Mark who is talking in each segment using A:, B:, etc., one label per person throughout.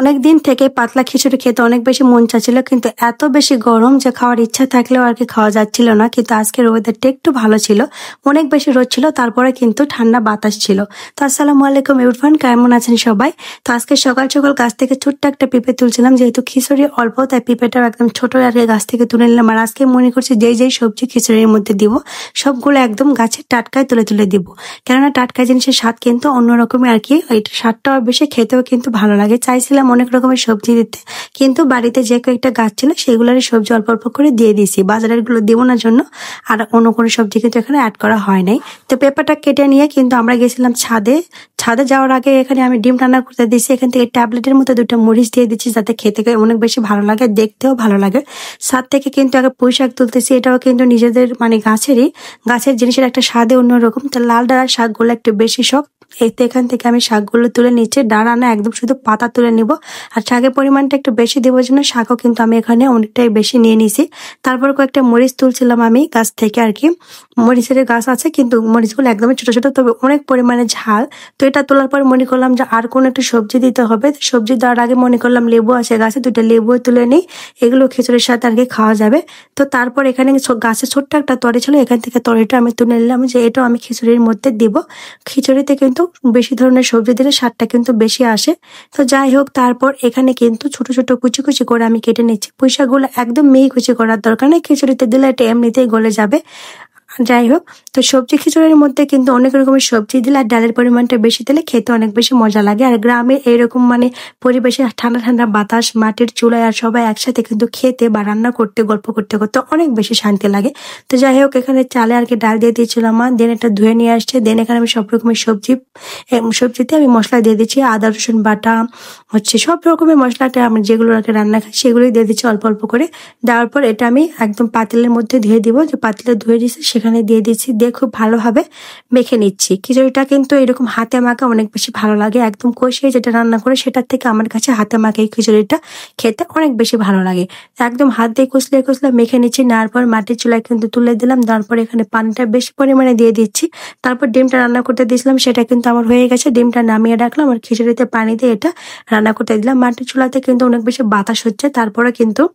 A: অনেকদিন থেকে পাতলা খিচুড়ি খেতে অনেক বেশি মন চাচ্ছিল, কিন্তু এত বেশি গরম যে খাওয়ার ইচ্ছা থাকলেও আর কি খাওয়া যাচ্ছিল না। কিন্তু আজকের ওয়েদারটা একটু ভালো ছিল, অনেক বেশি রোদ ছিল, তারপরে কিন্তু ঠান্ডা বাতাস ছিল। তো আসসালামু আলাইকুম এভরিওয়ান, কেমন আছেন সবাই? তো আজকে সকাল সকাল গাছ থেকে ছোট্ট একটা পেঁপে তুলছিলাম, যেহেতু খিচুড়ি অল্প তাই পেঁপেটাও একদম ছোট আর কি গাছ থেকে তুলে নিলাম। আর আজকে মনে করছি যেই সবজি খিচুড়ির মধ্যে দিব সবগুলো একদম গাছের টাটকায় তুলে তুলে দিব, কেননা টাটকা জিনিসের স্বাদ কিন্তু অন্যরকমের আর কি। এটা স্বাদটাও বেশি, খেতেও কিন্তু ভালো লাগে। চাইছিলাম অনেক রকমের সবজি দিতে, কিন্তু বাড়িতে যে কয়েকটা গাছ ছিল সেগুলোরই সবজি অল্প অল্প করে দিয়ে দিয়েছি, বাজারের গুলো দিব না জন্য। আর অন্য কোনো সবজি কিন্তু এখানে অ্যাড করা হয় নাই। তো পেঁপাটা কেটে নিয়ে কিন্তু আমরা গেছিলাম ছাদে। ছাদে যাওয়ার আগে এখানে আমি ডিম রান্না করতে দিয়েছি। এখান থেকে ট্যাবলেটের মতো 2টা মরিচ দিয়ে দিচ্ছি, যাতে খেতে অনেক বেশি ভালো লাগে, দেখতেও ভালো লাগে। ছাদ থেকে কিন্তু আগে পুঁই শাক তুলতেছি, এটাও কিন্তু নিজেদের মানে গাছের জিনিসের একটা স্বাদে অন্যরকম। তো লাল ডাঁড়ার শাকগুলো একটু বেশি শখ, এতে এখান থেকে আমি শাকগুলো তুলে নিচ্ছি। ডাঁড়া না, একদম শুধু পাতা তুলে নিব। আর শাকের পরিমাণটা একটু বেশি দেওয়ার জন্য শাকও কিন্তু আমি এখানে অনেকটাই বেশি নিয়ে নিছি। তারপর কয়েকটা মরিচ তুলছিলাম আমি গাছ থেকে আর কি। মরিচের গাছ আছে, কিন্তু মরিচগুলো একদমই ছোট ছোট, তবে অনেক পরিমাণে ঝাল। তো এটা তোলার পর মনে করলাম যে আর কোনো একটু সবজি দিতে হবে। সবজি দেওয়ার আগে মনে করলাম লেবু আছে গাছে, 2টা লেবু তুলে নিই, এগুলো খিচুড়ির সাথে আর কি খাওয়া যাবে। তো তারপর এখানে গাছে ছোট্ট একটা তরি ছিল, এখান থেকে তরিটা আমি তুলে নিলাম, যে এটাও আমি খিচুড়ির মধ্যে দিব। খিচুড়িতে কিন্তু বেশি ধরনের সবজি দিলে স্বাদটা কিন্তু বেশি আসে। তো যাই হোক, তারপর এখানে কিন্তু ছোট ছোট কুচি কুচি করে আমি কেটে নিচ্ছি। পুঁই শাকগুলো একদম মিহি কুচি করার দরকার নেই, খিচুড়িতে দিলে এটা এমনিতেই গলে যাবে। যাই হোক, তো সবজি খিচুড়ির মধ্যে কিন্তু অনেক রকমের সবজি দিলে আর ডালের পরিমাণটা বেশি দিলে খেতে অনেক বেশি মজা লাগে। আর গ্রামে এইরকম মানে পরিবেশে ঠান্ডা ঠান্ডা বাতাস, মাটির চুলায় আর সবাই একসাথে কিন্তু খেতে বা রান্না করতে গল্প করতে করতে অনেক বেশি শান্তি লাগে। তো যাই হোক, এখানে চালে আর কি ডাল দিয়ে দিয়েছিলাম মা, দেন এটা ধুয়ে নিয়ে আসছে। দেন এখানে আমি সব রকমের সবজিতে আমি মশলা দিয়ে দিচ্ছি, আদা রসুন বাটা হচ্ছে সব রকমের মশলাটা আমি যেগুলো আর কি রান্না খাই সেগুলোই দিয়ে দিচ্ছি অল্প অল্প করে। দেওয়ার পর এটা আমি একদম পাতিলের মধ্যে ধুয়ে দিব, যে পাতিলে ধুয়ে দিচ্ছি সেখানে দিয়ে দিচ্ছি, দিয়ে খুব ভালোভাবে মেখে নিচ্ছি। খিচুড়িটা কিন্তু এরকম হাতে মাখা অনেক বেশি ভালো লাগে, একদম কষিয়ে যেটা রান্না করে সেটার থেকে আমার কাছে হাতে মাখা এই খিচুড়িটা খেতে অনেক বেশি ভালো লাগে। একদম হাত দিয়ে কুচলে কুচলে মেখে নিচ্ছি, নেওয়ার পর মাটির চুলায় কিন্তু তুলে দিলাম। তারপর এখানে পানিটা বেশি পরিমাণে দিয়ে দিচ্ছি। তারপর ডিমটা রান্না করতে দিয়েছিলাম, সেটা কিন্তু আমার হয়ে গেছে। ডিমটা নামিয়ে রাখলাম আর খিচুড়িতে পানি দিয়ে এটা রান্না করতে দিলাম। মাটির চুলাতে কিন্তু অনেক বেশি বাতাস হচ্ছে, তারপরে কিন্তু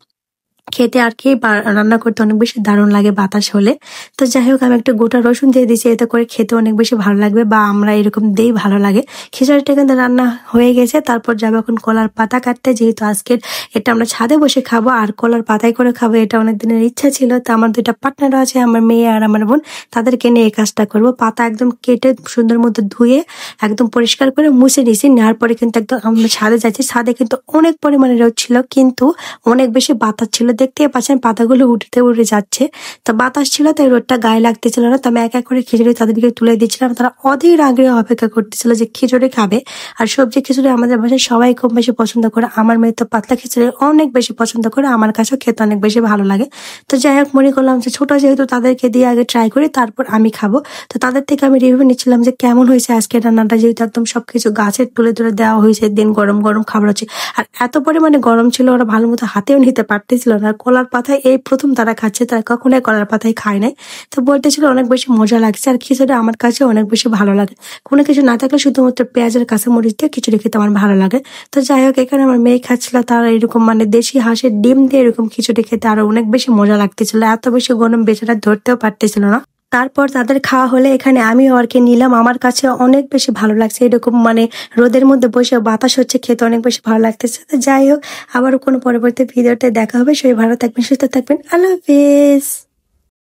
A: খেতে আর কি রান্না করতে অনেক বেশি দারুণ লাগে বাতাস হলে। তো যাই হোক, আমি একটা গোটা রসুন দিয়ে দিচ্ছি, এতে করে খেতে অনেক বেশি ভালো লাগবে, বা আমরা এরকম দিয়েই ভালো লাগে। খিচুড়িটা কিন্তু রান্না হয়ে গেছে। তারপর যাবো এখন কলার পাতা কাটতে, যেহেতু আজকের এটা আমরা ছাদে বসে খাবো আর কলার পাতায় করে খাবো, এটা অনেক দিনের ইচ্ছা ছিল। তো আমার 2টা পার্টনার আছে, আমার মেয়ে আর আমার বোন, তাদেরকে নিয়ে এই কাজটা করবো। পাতা একদম কেটে সুন্দর মতো ধুয়ে একদম পরিষ্কার করে মুছে নিয়েছি। নেওয়ার পরে কিন্তু একদম আমরা ছাদে যাচ্ছি। ছাদে কিন্তু অনেক পরিমাণে রোদ ছিল, কিন্তু অনেক বেশি বাতাস ছিল, দেখতে পাচ্ছেন পাতাগুলো উঠে উঠে যাচ্ছে। তো বাতাস ছিল তাই রোদটা গায়ে লাগতেছিল না। তো আমি এক এক করে খিচুড়ি তাদেরকে তুলে দিচ্ছিলাম, তারা অধীর আগ্রহে অপেক্ষা করতেছিল যে খিচুড়ি খাবে। আর সবজি খিচুড়ি আমাদের বাসায় সবাই খুব বেশি পছন্দ করে, আমার মেয়ে তো পাতলা খিচুড়ি অনেক বেশি পছন্দ করে, আমার কাছেও খেতে অনেক বেশি ভালো লাগে। তো যাই হোক, মনে করলাম যে ছোট যেহেতু তাদেরকে দিয়ে আগে ট্রাই করি, তারপর আমি খাবো। তো তাদের থেকে আমি রিভিউ নিচ্ছিলাম যে কেমন হয়েছে আজকে রান্নাটা, যেহেতু একদম সবকিছু গাছের তুলে তুলে দেওয়া হয়েছে, দিন গরম গরম খাবার হচ্ছে। আর এত পরিমাণে গরম ছিল, ওরা ভালো মতো হাতেও নিতে পারতেছিল না। কলার পাতায় এই প্রথম তারা খাচ্ছে, তারা কখনোই কলার পাতায় খায় নাই। তো বলতেছিল অনেক বেশি মজা লাগছে। আর খিচুড়ি আমার কাছে অনেক বেশি ভালো লাগে, কোনো কিছু না থাকলে শুধুমাত্র পেঁয়াজের কাঁচামরিচ দিয়ে খিচুড়ি খেতে আমার ভালো লাগে। তো যাই হোক, এখানে আমার মেয়ে খাচ্ছিল, তারা এরকম মানে দেশি হাঁসের ডিম দিয়ে এরকম খিচুড়ি খেতে আরো অনেক বেশি মজা লাগতেছিল, এত বেশি গরম বেচারা ধরতেও পারতেছিল না। তারপর তাদের খাওয়া হলে এখানে আমিও আর কি নিলাম, আমার কাছে অনেক বেশি ভালো লাগছে। এরকম মানে রোদের মধ্যে বসে বাতাস হচ্ছে, খেতে অনেক বেশি ভালো লাগতেছে। তো যাই হোক, আবারও কোনো পরবর্তী ভিডিওতে দেখা হবে। সবাই ভালো থাকবেন, সুস্থ থাকবেন, আল্লাহ হাফিজ।